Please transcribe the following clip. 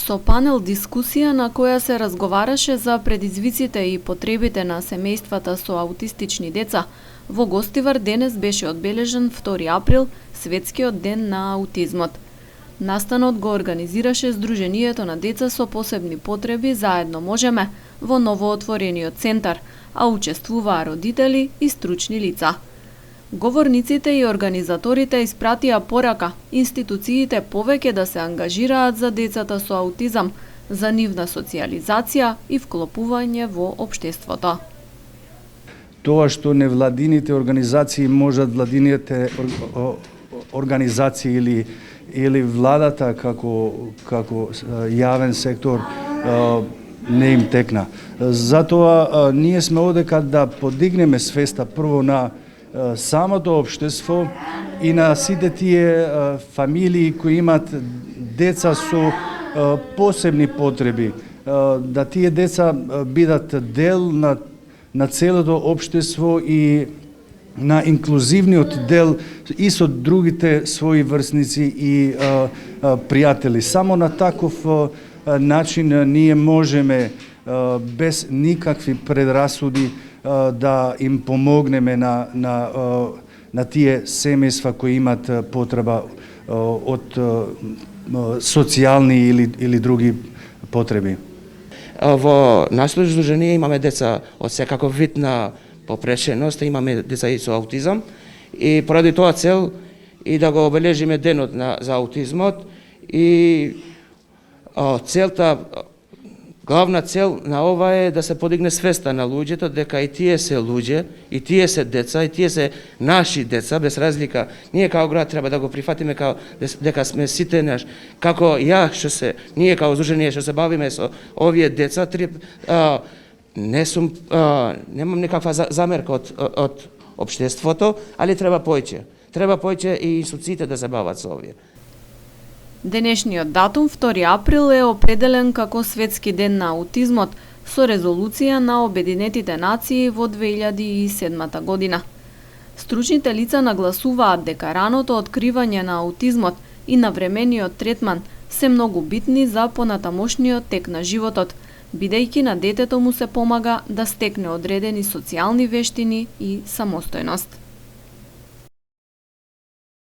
со панел дискусија на која се разговараше за предизвиците и потребите на семејствата со аутистични деца, во Гостивар денес беше одбележен 2 април, Светскиот ден на аутизмот. Настанот го организираше Сдруженијето на деца со посебни потреби Заедно можеме во новоотворениот центар, а учествуваа родители и стручни лица. Говорниците и организаторите испратија порака институциите повеќе да се ангажираат за децата со аутизам, за нивна социјализација и вклопување во општеството. Тоа што невладините организации можат владините организации или владата како јавен сектор не им текна. Затоа ние сме одека да подигнеме свеста прво на самото општество и на сите тие фамилии кои имат деца со посебни потреби, да тие деца бидат дел на целото општество и на инклузивниот дел и со другите своји врсници и пријатели. Само на таков начин ние можеме без никакви предрасуди да им помогнеме на тие семејства кои имат потреба од социјални или други потреби. Во нашето здружение имаме деца од секаков вид на попрешеност, имаме деца и со аутизам и поради тоа цел и да го обележиме денот за аутизмот и целта, главна цел на ова е да се подигне свеста на луѓето дека и тие се луѓе, и тие се деца, и тие се наши деца, без разлика. Ние као град треба да го прифатиме као дека сме сите како ние као здружение што се бавиме со овие деца, немам никаква замерка од општеството, али треба поиќе. Треба поиќе и институциите да се бават со овие. Денешниот датум, 2 април, е определен како Светски ден на аутизмот со резолуција на Обединетите нации во 2007 година. Стручните лица нагласуваат дека раното откривање на аутизмот и навремениот третман се многу битни за понатамошниот тек на животот, бидејќи на детето му се помага да стекне одредени социјални вештини и самостојност.